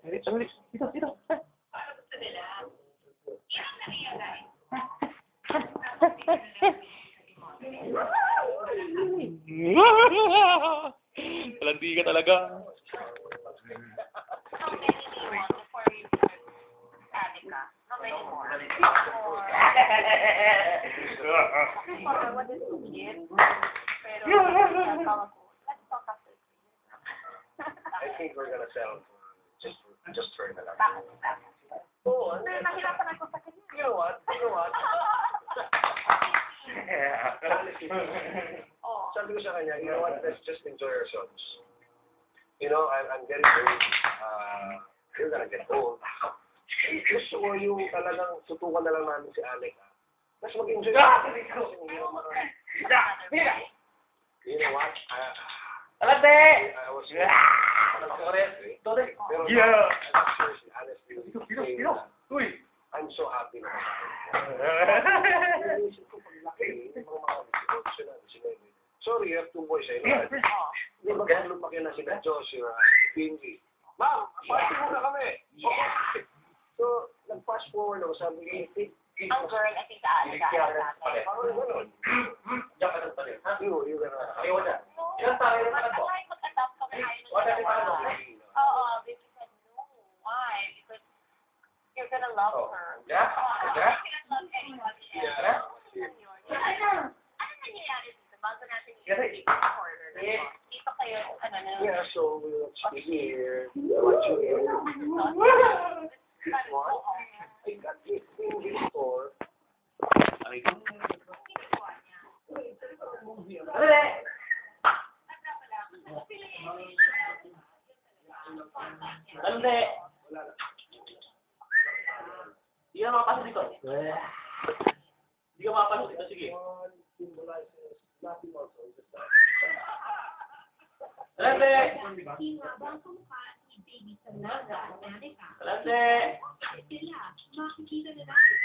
Dito, dito. Palandi ka talaga. I think we're gonna sell just for na lang. Oo, nahirapan ako sa kanya. You know what? Sabi ko sa kanya, you know what? Let's just enjoy ourselves. You know, I'm getting old. You're gonna get old. Gusto ko yung talagang tutukan na lang namin si Alec. Mas mag-enjoy. You know what? Alate! I was Yeah! Pero Yeah! seriously, honestly, Uy! I'm so happy na. Inisip ko pag laki, yung mga sorry, you have two boys, I know. Di ba kung lumaki na sila Joshua, Pinky? Ma'am, party muna kami! Okay. So, nag-fast forward ako, sabi ko, Ang girl, I think sa akin natin. parang gano'n. Diyan ka nang talim, ha? You're gonna... Ayaw na. Ilan tayo na At ako? saka yung mag-adopt kami ayaw Wala na din pa ako. Oo, baby said, no, why? Because you're gonna love her. Yeah? Yeah? I cannot love anyone else. Yeah? Ano nangyayari dito? Bago natin Yes. i-recorder. Dito kayo, ano na. Yeah, so we watch you here, we watch you here. What? I got this thing before. Alate! Hindi ka makapasok dito. Hindi ka makapasok dito, sige. Alate! Habang kumukha ni Baby sa Naga, Amerika, Alate! sila, makikita na natin